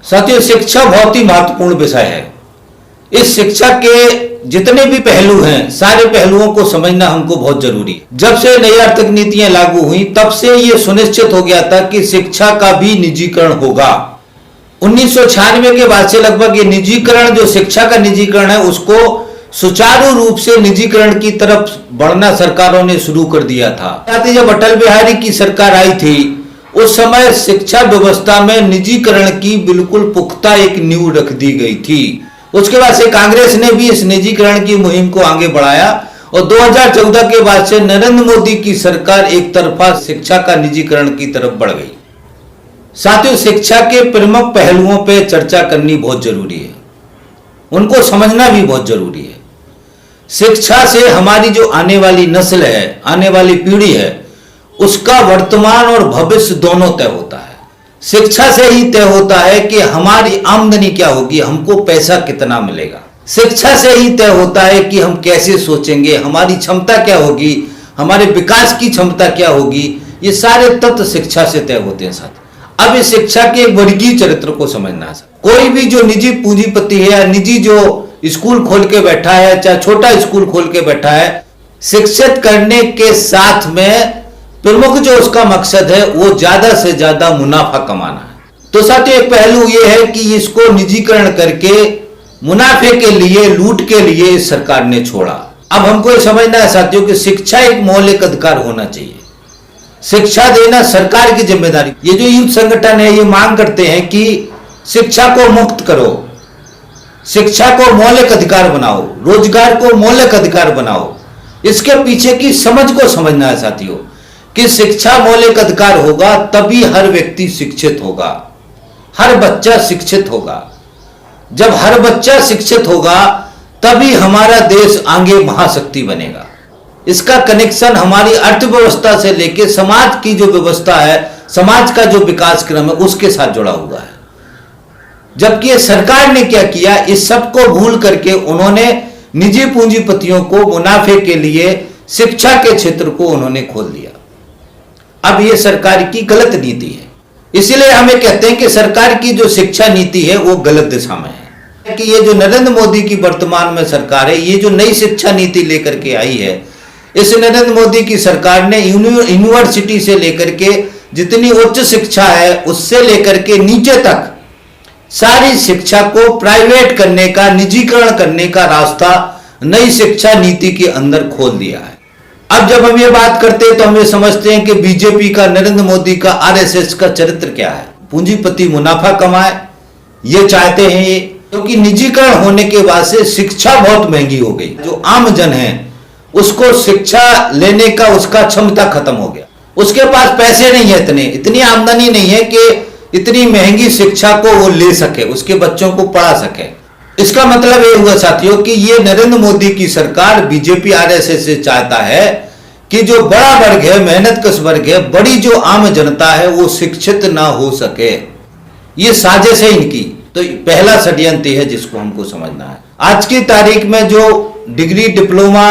साथियों, शिक्षा बहुत ही महत्वपूर्ण विषय है। इस शिक्षा के जितने भी पहलू हैं, सारे पहलुओं को समझना हमको बहुत जरूरी है। जब से नई आर्थिक नीतियां लागू हुई तब से यह सुनिश्चित हो गया था कि शिक्षा का भी निजीकरण होगा। 1996 के बाद से लगभग ये निजीकरण, जो शिक्षा का निजीकरण है, उसको सुचारू रूप से निजीकरण की तरफ बढ़ना सरकारों ने शुरू कर दिया था। जब अटल बिहारी की सरकार आई थी उस समय शिक्षा व्यवस्था में निजीकरण की बिल्कुल पुख्ता एक नींव रख दी गई थी। उसके बाद से कांग्रेस ने भी इस निजीकरण की मुहिम को आगे बढ़ाया और 2014 के बाद से नरेंद्र मोदी की सरकार एक तरफा शिक्षा का निजीकरण की तरफ बढ़ गई। साथियों, शिक्षा के प्रमुख पहलुओं पर चर्चा करनी बहुत जरूरी है, उनको समझना भी बहुत जरूरी है। शिक्षा से हमारी जो आने वाली नस्ल है, आने वाली पीढ़ी है, उसका वर्तमान और भविष्य दोनों तय होता है। शिक्षा से ही तय होता है कि हमारी आमदनी क्या होगी, हमको पैसा कितना मिलेगा। शिक्षा से ही तय होता है कि हम कैसे सोचेंगे, हमारी क्षमता क्या होगी, हमारे विकास की क्षमता क्या होगी। ये सारे तत्व शिक्षा से तय होते हैं। साथ अब इस शिक्षा के एक वर्गीय चरित्र को समझना है। कोई भी जो निजी पूंजीपति है या निजी जो स्कूल खोल के बैठा है, चाहे छोटा स्कूल खोल के बैठा है, शिक्षित करने के साथ में प्रमुख जो उसका मकसद है वो ज्यादा से ज्यादा मुनाफा कमाना है। तो साथियों, एक पहलू ये है कि इसको निजीकरण करके मुनाफे के लिए, लूट के लिए इस सरकार ने छोड़ा। अब हमको ये समझना है साथियों कि शिक्षा एक मौलिक अधिकार होना चाहिए। शिक्षा देना सरकार की जिम्मेदारी। ये जो यूथ संगठन है ये मांग करते हैं कि शिक्षा को मुक्त करो, शिक्षा को मौलिक अधिकार बनाओ, रोजगार को मौलिक अधिकार बनाओ। इसके पीछे की समझ को समझना है साथियों कि शिक्षा मौलिक अधिकार होगा तभी हर व्यक्ति शिक्षित होगा, हर बच्चा शिक्षित होगा। जब हर बच्चा शिक्षित होगा तभी हमारा देश आगे महाशक्ति बनेगा। इसका कनेक्शन हमारी अर्थव्यवस्था से लेकर समाज की जो व्यवस्था है, समाज का जो विकास क्रम है, उसके साथ जुड़ा हुआ है। जबकि सरकार ने क्या किया, इस सब को भूल करके उन्होंने निजी पूंजीपतियों को मुनाफे के लिए शिक्षा के क्षेत्र को उन्होंने खोल दिया। अब यह सरकार की गलत नीति है। इसलिए हमें कहते हैं कि सरकार की जो शिक्षा नीति है वो गलत दिशा में है। कि ये जो नरेंद्र मोदी की वर्तमान में सरकार है, ये जो नई शिक्षा नीति लेकर के आई है, इस नरेंद्र मोदी की सरकार ने यूनिवर्सिटी से लेकर के जितनी उच्च शिक्षा है उससे लेकर के नीचे तक सारी शिक्षा को प्राइवेट करने का, निजीकरण करने का रास्ता नई शिक्षा नीति के अंदर खोल दिया है। अब जब हम ये बात करते हैं तो हम ये समझते हैं कि बीजेपी का, नरेंद्र मोदी का, आरएसएस का चरित्र क्या है। पूंजीपति मुनाफा कमाए ये चाहते हैं ये, क्योंकि निजीकरण होने के बाद से शिक्षा बहुत महंगी हो गई। जो आम जन है उसको शिक्षा लेने का उसका क्षमता खत्म हो गया, उसके पास पैसे नहीं है, इतनी आमदनी नहीं है कि इतनी महंगी शिक्षा को वो ले सके, उसके बच्चों को पढ़ा सके। इसका मतलब ये हुआ साथियों कि ये नरेंद्र मोदी की सरकार, बीजेपी आरएसएस से चाहता है कि जो बड़ा वर्ग है, मेहनतकश वर्ग है, बड़ी जो आम जनता है वो शिक्षित ना हो सके। ये साजिश है इनकी। तो पहला षड्यंत्र है जिसको हमको समझना है। आज की तारीख में जो डिग्री, डिप्लोमा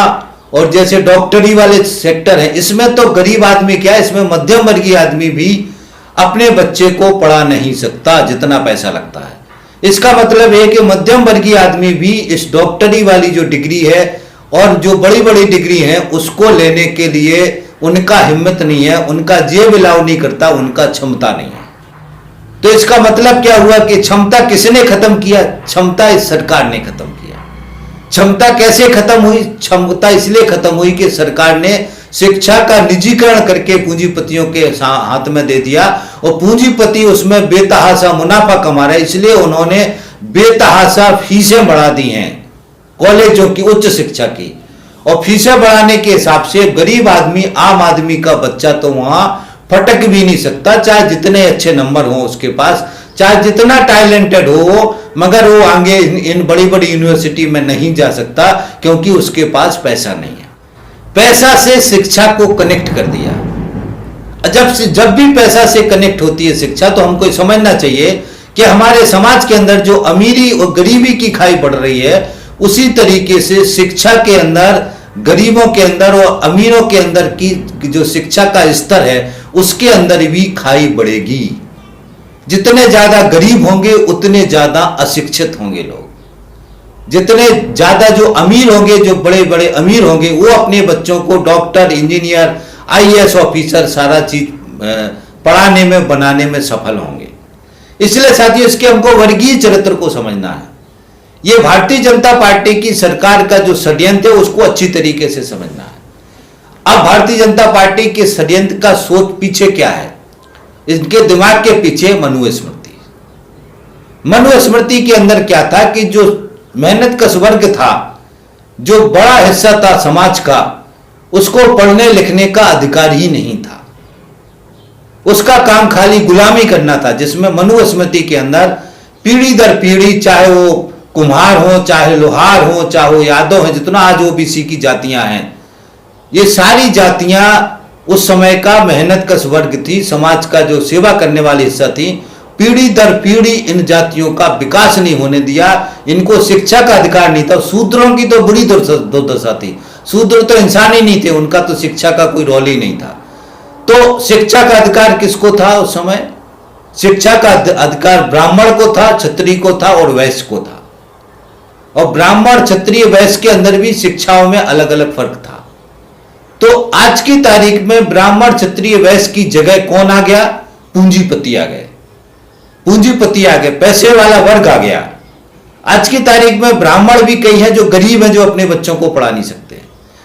और जैसे डॉक्टरी वाले सेक्टर है, इसमें तो गरीब आदमी क्या है, इसमें मध्यम वर्गीय आदमी भी अपने बच्चे को पढ़ा नहीं सकता जितना पैसा लगता है। इसका मतलब है कि मध्यम वर्गीय आदमी भी इस डॉक्टरी वाली जो डिग्री है और जो बड़ी बड़ी डिग्री है उसको लेने के लिए उनका हिम्मत नहीं है, उनका जेब अलाउ नहीं करता, उनका क्षमता नहीं है। तो इसका मतलब क्या हुआ कि क्षमता किसने खत्म किया? क्षमता इस सरकार ने खत्म किया। क्षमता कैसे खत्म हुई? क्षमता इसलिए खत्म हुई कि सरकार ने शिक्षा का निजीकरण करके पूंजीपतियों के हाथ में दे दिया और पूंजीपति उसमें बेतहाशा मुनाफा कमा रहे, इसलिए उन्होंने बेतहाशा फीसें बढ़ा दी हैं कॉलेजों की, उच्च शिक्षा की। और फीसें बढ़ाने के हिसाब से गरीब आदमी, आम आदमी का बच्चा तो वहां फटक भी नहीं सकता, चाहे जितने अच्छे नंबर हो उसके पास, चाहे जितना टैलेंटेड हो, मगर वो आगे इन बड़ी बड़ी यूनिवर्सिटी में नहीं जा सकता क्योंकि उसके पास पैसा नहीं है। पैसा से शिक्षा को कनेक्ट कर दिया। जब भी पैसा से कनेक्ट होती है शिक्षा, तो हमको समझना चाहिए कि हमारे समाज के अंदर जो अमीरी और गरीबी की खाई बढ़ रही है, उसी तरीके से शिक्षा के अंदर, गरीबों के अंदर और अमीरों के अंदर की जो शिक्षा का स्तर है उसके अंदर भी खाई बढ़ेगी। जितने ज्यादा गरीब होंगे उतने ज्यादा अशिक्षित होंगे लोग, जितने ज्यादा जो अमीर होंगे, जो बड़े बड़े अमीर होंगे, वो अपने बच्चों को डॉक्टर, इंजीनियर, आईएएस ऑफिसर सारा चीज पढ़ाने में, बनाने में सफल होंगे। इसलिए साथियों इसके हमको वर्गीय चरित्र को समझना है। ये भारतीय जनता पार्टी की सरकार का जो षड्यंत्र है उसको अच्छी तरीके से समझना है। अब भारतीय जनता पार्टी के षड्यंत्र का सोच पीछे क्या है? इनके दिमाग के पीछे मनुस्मृति। मनुस्मृति के अंदर क्या था कि जो मेहनतकश वर्ग था, जो बड़ा हिस्सा था समाज का, उसको पढ़ने लिखने का अधिकार ही नहीं था। उसका काम खाली गुलामी करना था, जिसमें मनुस्मृति के अंदर पीढ़ी दर पीढ़ी, चाहे वो कुम्हार हो, चाहे लोहार हो, चाहे वो यादव है, जितना आज ओबीसी की जातियां हैं, ये सारी जातियां उस समय का मेहनतकश वर्ग थी, समाज का जो सेवा करने वाली हिस्सा थी। पीढ़ी दर पीढ़ी इन जातियों का विकास नहीं होने दिया, इनको शिक्षा का अधिकार नहीं था। शूद्रों की तो बड़ी दुर्दशा थी, शूद्र तो इंसान ही नहीं थे, उनका तो शिक्षा का कोई रोल ही नहीं था। तो शिक्षा का अधिकार किसको था उस समय? शिक्षा का अधिकार ब्राह्मण को था, क्षत्रिय को था और वैश्य को था। और ब्राह्मण, क्षत्रिय, वैश्य के अंदर भी शिक्षाओं में अलग अलग फर्क था। तो आज की तारीख में ब्राह्मण, क्षत्रिय, वैश्य की जगह कौन आ गया? पूंजीपति आ गए। पूंजीपति आ गए, पैसे वाला वर्ग आ गया। आज की तारीख में ब्राह्मण भी कई हैं जो गरीब हैं, जो अपने बच्चों को पढ़ा नहीं सकते।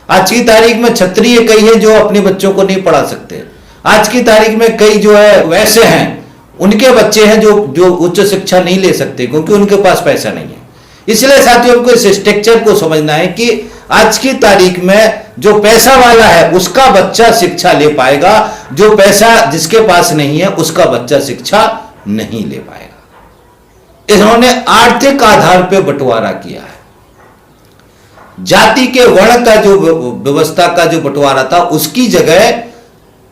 आज की तारीख में क्षत्रिय कई हैं जो अपने बच्चों को नहीं पढ़ा सकते। आज की तारीख में कई जो है वैसे हैं, उनके बच्चे हैं जो उच्च शिक्षा नहीं ले सकते क्योंकि उनके पास पैसा नहीं है। इसलिए साथियों को इस स्ट्रक्चर को समझना है कि आज की तारीख में जो पैसा वाला है उसका बच्चा शिक्षा ले पाएगा, जो पैसा जिसके पास नहीं है उसका बच्चा शिक्षा नहीं ले पाएगा। इन्होंने आर्थिक आधार पर बंटवारा किया है। जाति के वर्ण का जो व्यवस्था का जो बंटवारा था उसकी जगह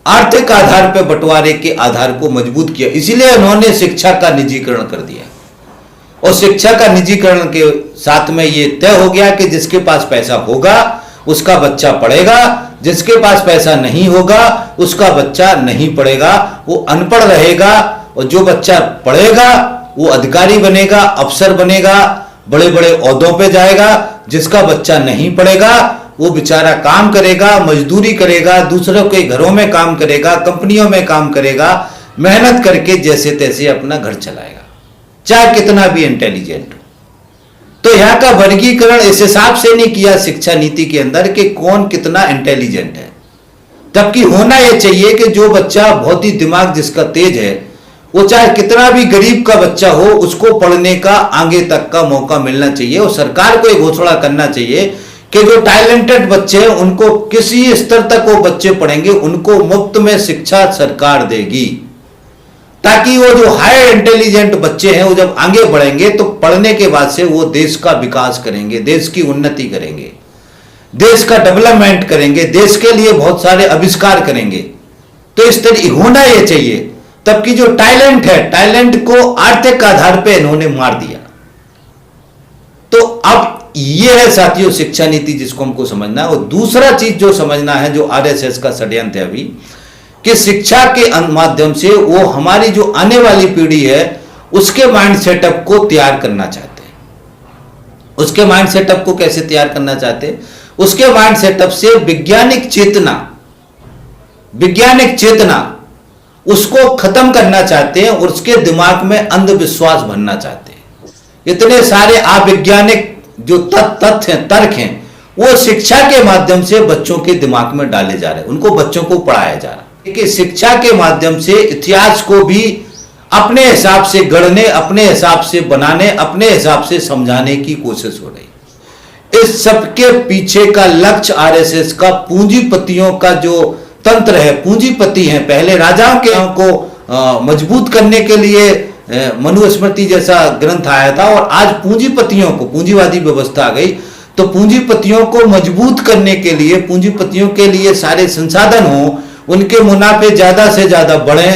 आर्थिक आधार पर बंटवारे के आधार को मजबूत किया। इसीलिए उन्होंने शिक्षा का निजीकरण कर दिया और शिक्षा का निजीकरण के साथ में ये तय हो गया कि जिसके पास पैसा होगा उसका बच्चा पढ़ेगा, जिसके पास पैसा नहीं होगा उसका बच्चा नहीं पढ़ेगा, वो अनपढ़ रहेगा। और जो बच्चा पढ़ेगा वो अधिकारी बनेगा, अफसर बनेगा, बड़े बड़े ओहदों पे जाएगा। जिसका बच्चा नहीं पढ़ेगा वो बेचारा काम करेगा, मजदूरी करेगा, दूसरों के घरों में काम करेगा, कंपनियों में काम करेगा, मेहनत करके जैसे तैसे अपना घर चलाएगा, चाहे कितना भी इंटेलिजेंट हो। तो यहाँ का वर्गीकरण इस हिसाब से नहीं किया शिक्षा नीति के अंदर कि कौन कितना इंटेलिजेंट है, जबकि होना यह चाहिए कि जो बच्चा बहुत ही दिमाग जिसका तेज है, वो चाहे कितना भी गरीब का बच्चा हो, उसको पढ़ने का आगे तक का मौका मिलना चाहिए। और सरकार को एक घोषणा करना चाहिए कि जो टैलेंटेड बच्चे हैं उनको किसी स्तर तक वो बच्चे पढ़ेंगे, उनको मुफ्त में शिक्षा सरकार देगी, ताकि वो जो हाई इंटेलिजेंट बच्चे हैं वो जब आगे बढ़ेंगे तो पढ़ने के बाद से वो देश का विकास करेंगे, देश की उन्नति करेंगे, देश का डेवलपमेंट करेंगे, देश के लिए बहुत सारे आविष्कार करेंगे। तो इस तरह होना यह चाहिए। तब की जो टैलेंट है, टैलेंट को आर्थिक आधार पे इन्होंने मार दिया। तो अब ये है साथियों शिक्षा नीति जिसको हमको समझना है। और दूसरा चीज जो समझना है, जो आरएसएस का षड्यंत्र है अभी, कि शिक्षा के माध्यम से वो हमारी जो आने वाली पीढ़ी है उसके माइंड सेटअप को तैयार करना चाहते हैं। उसके माइंड सेटअप को कैसे तैयार करना चाहते हैं? उसके माइंड सेटअप से वैज्ञानिक चेतना उसको खत्म करना चाहते हैं और उसके दिमाग में अंधविश्वास भरना चाहते हैं। इतने सारे अवैज्ञानिक जो तथ्य हैं, तर्क हैं, वो शिक्षा के माध्यम से बच्चों के दिमाग में डाले जा रहे हैं, उनको बच्चों को पढ़ाया जा रहा है कि शिक्षा के माध्यम से इतिहास को भी अपने हिसाब से गढ़ने, अपने हिसाब से बनाने, अपने हिसाब से समझाने की कोशिश हो रही। इस सबके पीछे का लक्ष्य आरएसएस का पूंजीपतियों का जो तंत्र है, पूंजीपति हैं, पहले राजाओं के को मजबूत करने के लिए मनुस्मृति जैसा ग्रंथ आया था और आज पूंजीपतियों को, पूंजीवादी व्यवस्था आ गई, तो पूंजीपतियों को मजबूत करने के लिए, पूंजीपतियों के लिए सारे संसाधन हो, उनके मुनाफे ज्यादा से ज्यादा बढ़े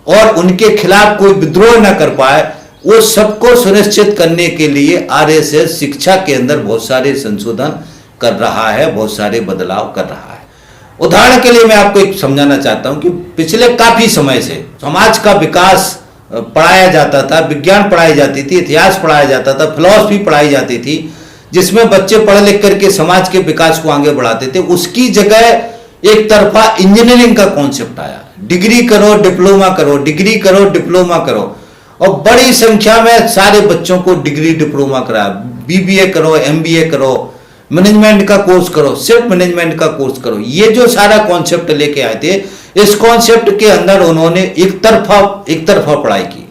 और उनके खिलाफ कोई विद्रोह न कर पाए, वो सबको सुनिश्चित करने के लिए आरएसएस शिक्षा के अंदर बहुत सारे संशोधन कर रहा है, बहुत सारे बदलाव कर रहा है। उदाहरण के लिए मैं आपको एक समझाना चाहता हूं कि पिछले काफी समय से समाज का विकास पढ़ाया जाता था, विज्ञान पढ़ाई जाती थी, इतिहास पढ़ाया जाता था, फिलॉसफी पढ़ाई जाती थी, जिसमें बच्चे पढ़ लिख करके समाज के विकास को आगे बढ़ाते थे, उसकी जगह एक तरफा इंजीनियरिंग का कॉन्सेप्ट आया। डिग्री करो डिप्लोमा करो, डिग्री करो डिप्लोमा करो, और बड़ी संख्या में सारे बच्चों को डिग्री डिप्लोमा कराया। बीबीए करो, एमबीए करो, मैनेजमेंट का कोर्स करो, सिर्फ मैनेजमेंट का कोर्स करो। ये जो सारा कॉन्सेप्ट लेके आए थे, इस कॉन्सेप्ट के अंदर उन्होंने एक तरफा पढ़ाई की,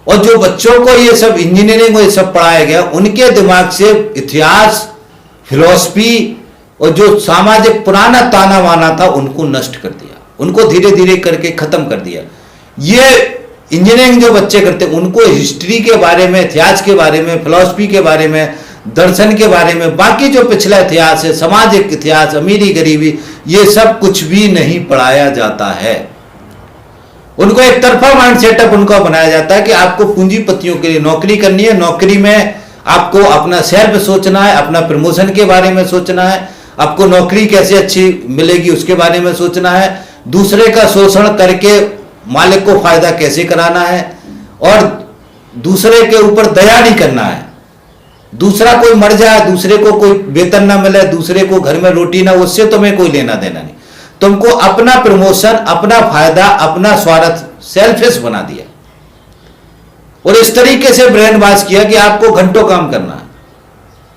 और जो बच्चों को ये सब इंजीनियरिंग और ये सब पढ़ाया गया, उनके दिमाग से इतिहास, फिलॉसफी और जो सामाजिक पुराना ताना वाना था उनको नष्ट कर दिया, उनको धीरे धीरे करके खत्म कर दिया। ये इंजीनियरिंग जो बच्चे करते उनको हिस्ट्री के बारे में, इतिहास के बारे में, फिलॉसफी के बारे में, दर्शन के बारे में, बाकी जो पिछला इतिहास है, सामाजिक इतिहास, अमीरी गरीबी, ये सब कुछ भी नहीं पढ़ाया जाता है। उनको एक तरफा माइंड सेटअप उनका बनाया जाता है कि आपको पूंजीपतियों के लिए नौकरी करनी है, नौकरी में आपको अपना सेल्फ सोचना है, अपना प्रमोशन के बारे में सोचना है, आपको नौकरी कैसे अच्छी मिलेगी उसके बारे में सोचना है, दूसरे का शोषण करके मालिक को फायदा कैसे कराना है, और दूसरे के ऊपर दया नहीं करना है। दूसरा कोई मर जाए, दूसरे को कोई वेतन ना मिले, दूसरे को घर में रोटी ना, उससे तुम्हें कोई लेना देना नहीं। तुमको अपना प्रमोशन, अपना फायदा, अपना स्वार्थ, सेल्फिश बना दिया, और इस तरीके से ब्रेन वॉश किया कि आपको घंटों काम करना है,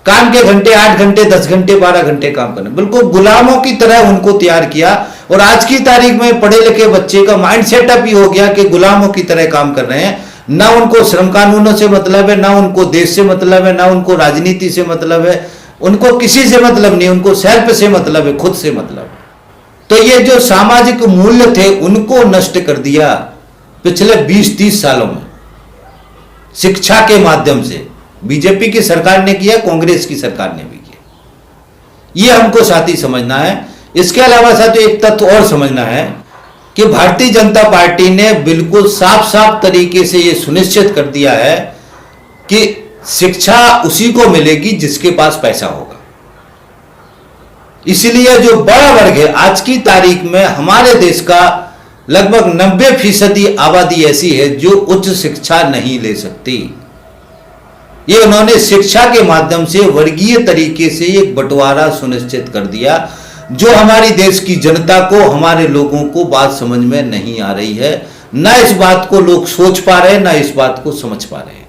काम के घंटे 8 घंटे, 10 घंटे, 12 घंटे काम करना, बिल्कुल गुलामों की तरह उनको तैयार किया। और आज की तारीख में पढ़े लिखे बच्चे का माइंड सेटअप ही हो गया कि गुलामों की तरह काम कर रहे हैं। ना उनको श्रम कानूनों से मतलब है, ना उनको देश से मतलब है, ना उनको राजनीति से मतलब है, उनको किसी से मतलब नहीं, उनको सेल्फ से मतलब है, खुद से मतलब है। तो ये जो सामाजिक मूल्य थे उनको नष्ट कर दिया पिछले 20-30 सालों में, शिक्षा के माध्यम से। बीजेपी की सरकार ने किया, कांग्रेस की सरकार ने भी किया। ये हमको साथ ही समझना है। इसके अलावा साथियों एक तथ्य और समझना है कि भारतीय जनता पार्टी ने बिल्कुल साफ साफ तरीके से यह सुनिश्चित कर दिया है कि शिक्षा उसी को मिलेगी जिसके पास पैसा होगा। इसलिए जो बड़ा वर्ग है, आज की तारीख में हमारे देश का लगभग 90% आबादी ऐसी है जो उच्च शिक्षा नहीं ले सकती। ये उन्होंने शिक्षा के माध्यम से वर्गीय तरीके से एक बंटवारा सुनिश्चित कर दिया, जो हमारी देश की जनता को, हमारे लोगों को बात समझ में नहीं आ रही है। ना इस बात को लोग सोच पा रहे हैं, ना इस बात को समझ पा रहे हैं।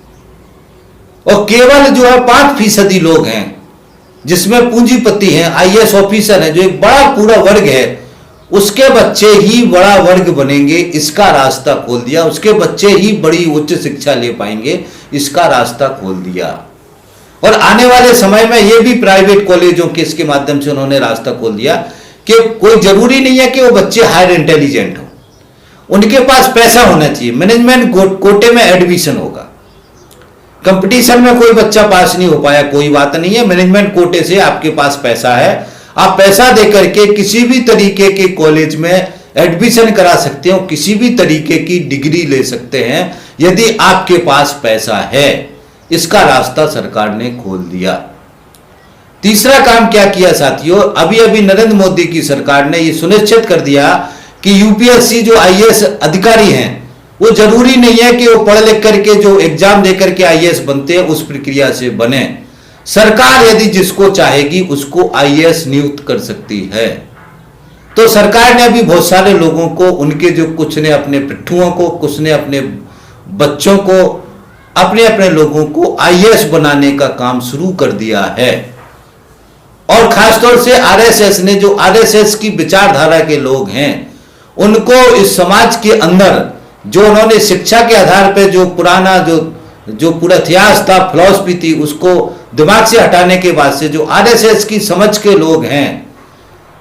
और केवल जो है 5% लोग हैं जिसमें पूंजीपति हैं, आईएएस ऑफिसर हैं, जो एक बड़ा पूरा वर्ग है, उसके बच्चे ही बड़ा वर्ग बनेंगे, इसका रास्ता खोल दिया। उसके बच्चे ही बड़ी उच्च शिक्षा ले पाएंगे, इसका रास्ता खोल दिया। और आने वाले समय में ये भी प्राइवेट कॉलेजों के इसके माध्यम से उन्होंने रास्ता खोल दिया कि कोई जरूरी नहीं है कि वो बच्चे हायर इंटेलिजेंट हो, उनके पास पैसा होना चाहिए। मैनेजमेंट कोटे में एडमिशन होगा, कंपटीशन में कोई बच्चा पास नहीं हो पाया, कोई बात नहीं है, मैनेजमेंट कोटे से आपके पास पैसा है, आप पैसा देकर के किसी भी तरीके के कॉलेज में एडमिशन करा सकते हो, किसी भी तरीके की डिग्री ले सकते हैं यदि आपके पास पैसा है। इसका रास्ता सरकार ने खोल दिया। तीसरा काम क्या किया साथियों, अभी अभी नरेंद्र मोदी की सरकार ने यह सुनिश्चित कर दिया कि यूपीएससी जो आईएएस अधिकारी हैं, वो जरूरी नहीं है कि वो पढ़ लिख करके जो एग्जाम देकर के आईएएस बनते हैं उस प्रक्रिया से बने। सरकार यदि जिसको चाहेगी उसको आईएएस नियुक्त कर सकती है। तो सरकार ने अभी बहुत सारे लोगों को, उनके जो कुछ ने अपने पिट्ठुओं को, कुछ ने अपने बच्चों को, अपने अपने लोगों को आईएएस बनाने का काम शुरू कर दिया है। और खासतौर से आरएसएस ने, जो आरएसएस की विचारधारा के लोग हैं, उनको इस समाज के अंदर जो उन्होंने शिक्षा के आधार पर जो पुराना जो पूरा इतिहास था, फिलॉसफी थी, उसको दिमाग से हटाने के बाद से जो आरएसएस की समझ के लोग हैं,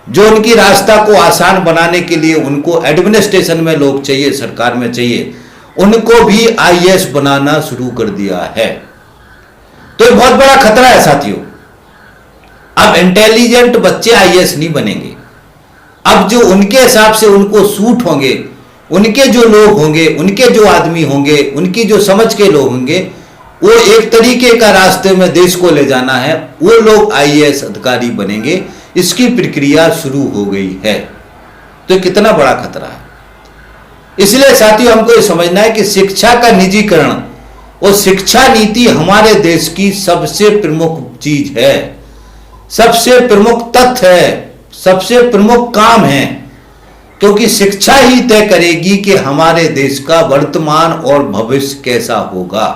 जो उनकी रास्ता को आसान बनाने के लिए उनको एडमिनिस्ट्रेशन में लोग चाहिए, सरकार में चाहिए, उनको भी आईएएस बनाना शुरू कर दिया है। तो ये बहुत बड़ा खतरा है साथियों। अब इंटेलिजेंट बच्चे आईएएस नहीं बनेंगे। अब जो उनके हिसाब से उनको सूट होंगे, उनके जो लोग होंगे, उनके जो आदमी होंगे, उनकी जो समझ के लोग होंगे, वो एक तरीके का रास्ते में देश को ले जाना है, वो लोग आईएएस अधिकारी बनेंगे। इसकी प्रक्रिया शुरू हो गई है। तो कितना बड़ा खतरा है। इसलिए साथियों हमको ये समझना है कि शिक्षा का निजीकरण और शिक्षा नीति हमारे देश की सबसे प्रमुख चीज है, सबसे प्रमुख तथ्य है, सबसे प्रमुख काम है, क्योंकि शिक्षा ही तय करेगी कि हमारे देश का वर्तमान और भविष्य कैसा होगा।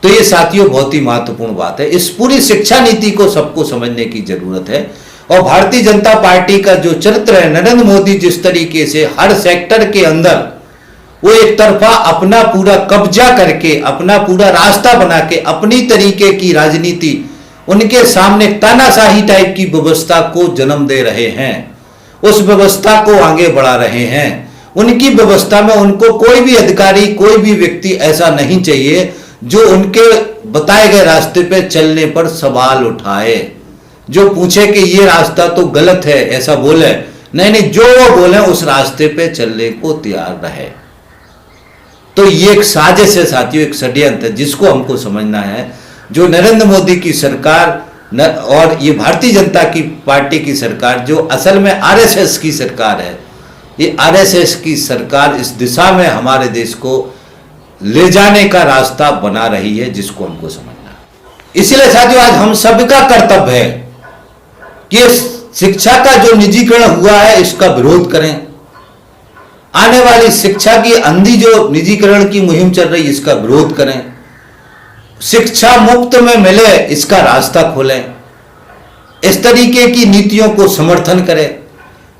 तो ये साथियों बहुत ही महत्वपूर्ण बात है। इस पूरी शिक्षा नीति को सबको समझने की जरूरत है। और भारतीय जनता पार्टी का जो चरित्र है, नरेंद्र मोदी जिस तरीके से हर सेक्टर के अंदर वो एक तरफा अपना पूरा कब्जा करके, अपना पूरा रास्ता बना के अपनी तरीके की राजनीति, उनके सामने तानाशाही टाइप की व्यवस्था को जन्म दे रहे हैं, उस व्यवस्था को आगे बढ़ा रहे हैं। उनकी व्यवस्था में उनको कोई भी अधिकारी, कोई भी व्यक्ति ऐसा नहीं चाहिए जो उनके बताए गए रास्ते पे चलने पर सवाल उठाए, जो पूछे कि ये रास्ता तो गलत है, ऐसा बोले नहीं, जो वो बोले उस रास्ते पे चलने को तैयार रहे। तो ये एक साजिश है साथियों, एक षड्यंत्र है जिसको हमको समझना है। जो नरेंद्र मोदी की सरकार और ये भारतीय जनता की पार्टी की सरकार, जो असल में आरएसएस की सरकार है, ये आरएसएस की सरकार इस दिशा में हमारे देश को ले जाने का रास्ता बना रही है, जिसको हमको समझना है। इसलिए साथियों आज हम सबका कर्तव्य है कि शिक्षा का जो निजीकरण हुआ है इसका विरोध करें। आने वाली शिक्षा की अंधी जो निजीकरण की मुहिम चल रही है इसका विरोध करें। शिक्षा मुफ्त में मिले इसका रास्ता खोलें। इस तरीके की नीतियों को समर्थन करें।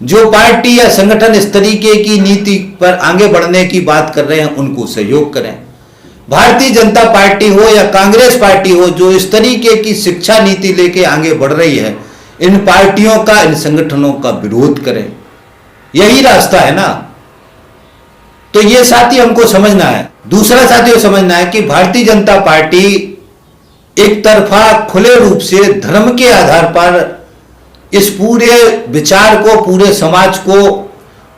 जो पार्टी या संगठन इस तरीके की नीति पर आगे बढ़ने की बात कर रहे हैं उनको सहयोग करें। भारतीय जनता पार्टी हो या कांग्रेस पार्टी हो, जो इस तरीके की शिक्षा नीति लेके आगे बढ़ रही है, इन पार्टियों का, इन संगठनों का विरोध करें। यही रास्ता है ना। तो ये साथी हमको समझना है। दूसरा साथियों समझना है कि भारतीय जनता पार्टी एक तरफा खुले रूप से धर्म के आधार पर इस पूरे विचार को, पूरे समाज को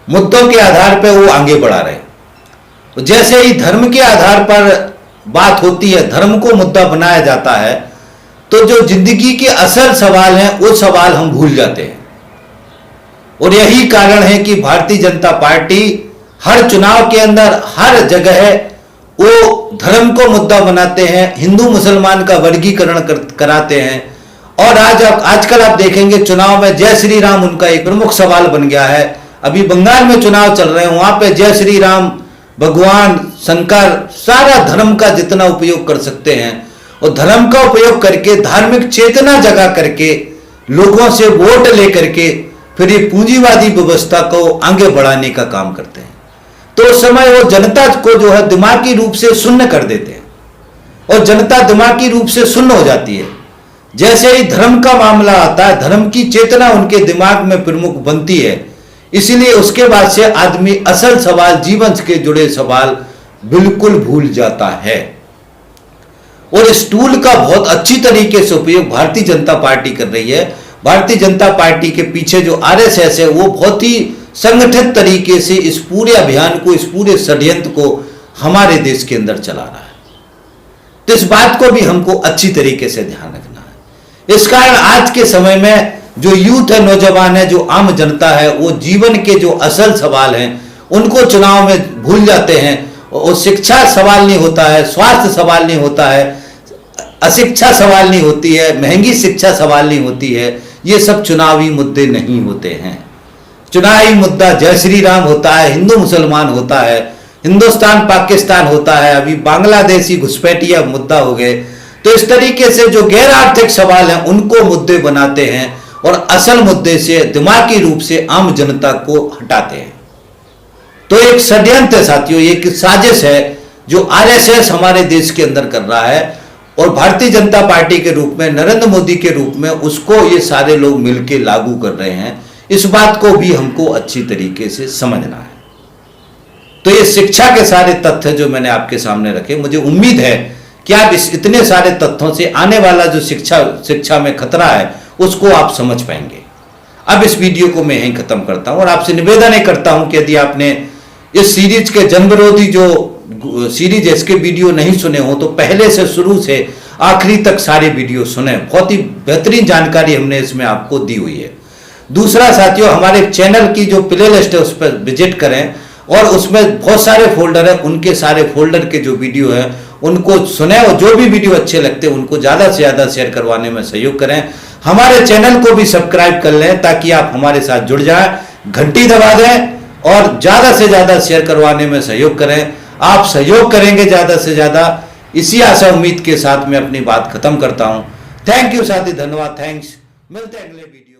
मुद्दों के आधार पर वो आगे बढ़ा रहे हैं। जैसे ही धर्म के आधार पर बात होती है, धर्म को मुद्दा बनाया जाता है, तो जो जिंदगी के असल सवाल हैं वो सवाल हम भूल जाते हैं। और यही कारण है कि भारतीय जनता पार्टी हर चुनाव के अंदर, हर जगह वो धर्म को मुद्दा बनाते हैं, हिंदू मुसलमान का वर्गीकरण कराते हैं। और आजकल आप देखेंगे चुनाव में जय श्री राम उनका एक प्रमुख सवाल बन गया है। अभी बंगाल में चुनाव चल रहे हैं, वहां पे जय श्री राम, भगवान शंकर, सारा धर्म का जितना उपयोग कर सकते हैं और धर्म का उपयोग करके, धार्मिक चेतना जगा करके, लोगों से वोट लेकर के फिर ये पूंजीवादी व्यवस्था को आगे बढ़ाने का काम करते हैं। तो उस समय वो जनता को जो है दिमागी रूप से शून्य कर देते हैं और जनता दिमागी रूप से शून्य हो जाती है। जैसे ही धर्म का मामला आता है, धर्म की चेतना उनके दिमाग में प्रमुख बनती है। इसीलिए उसके बाद से आदमी असल सवाल, जीवन के जुड़े सवाल बिल्कुल भूल जाता है। और इस टूल का बहुत अच्छी तरीके से उपयोग भारतीय जनता पार्टी कर रही है। भारतीय जनता पार्टी के पीछे जो आरएसएस है वो बहुत ही संगठित तरीके से इस पूरे अभियान को, इस पूरे षड्यंत्र को हमारे देश के अंदर चला रहा है। तो इस बात को भी हमको अच्छी तरीके से ध्यान रखना है। इस कारण आज के समय में जो यूथ है, नौजवान है, जो आम जनता है, वो जीवन के जो असल सवाल हैं उनको चुनाव में भूल जाते हैं। और शिक्षा सवाल नहीं होता है, स्वास्थ्य सवाल नहीं होता है, अशिक्षा सवाल नहीं होती है, महंगी शिक्षा सवाल नहीं होती है। ये सब चुनावी मुद्दे नहीं होते हैं। चुनावी मुद्दा जय श्री राम होता है, हिंदू मुसलमान होता है, हिंदुस्तान पाकिस्तान होता है, अभी बांग्लादेशी घुसपैठिया मुद्दा हो गए। तो इस तरीके से जो गैर आर्थिक सवाल हैं उनको मुद्दे बनाते हैं और असल मुद्दे से दिमागी रूप से आम जनता को हटाते हैं। तो एक षड्यंत्र है साथियों, एक साजिश है जो आरएसएस हमारे देश के अंदर कर रहा है और भारतीय जनता पार्टी के रूप में, नरेंद्र मोदी के रूप में उसको ये सारे लोग मिलकर लागू कर रहे हैं। इस बात को भी हमको अच्छी तरीके से समझना है। तो ये शिक्षा के सारे तथ्य जो मैंने आपके सामने रखे, मुझे उम्मीद है कि आप इस इतने सारे तथ्यों से आने वाला जो शिक्षा में खतरा है उसको आप समझ पाएंगे। अब इस वीडियो को मैं यहीं खत्म करता हूं और आपसे निवेदन करता हूं कि यदि आपने इस सीरीज के जन विरोधी जो सीरीज है इसके वीडियो नहीं सुने हो तो पहले से शुरू से आखिरी तक सारे वीडियो सुने। बहुत ही बेहतरीन जानकारी हमने इसमें आपको दी हुई है। दूसरा साथियों, हमारे चैनल की जो प्ले लिस्ट है उस पर विजिट करें और उसमें बहुत सारे फोल्डर है, उनके सारे फोल्डर के जो वीडियो है उनको सुने और जो भी वीडियो अच्छे लगते हैं उनको ज़्यादा से ज़्यादा शेयर करवाने में सहयोग करें। हमारे चैनल को भी सब्सक्राइब कर लें ताकि आप हमारे साथ जुड़ जाएं, घंटी दबा दें और ज़्यादा से ज़्यादा शेयर करवाने में सहयोग करें। आप सहयोग करेंगे ज़्यादा से ज़्यादा, इसी आशा उम्मीद के साथ मैं अपनी बात खत्म करता हूं। थैंक यू साथी, धन्यवाद, थैंक्स। मिलते हैं अगले वीडियो।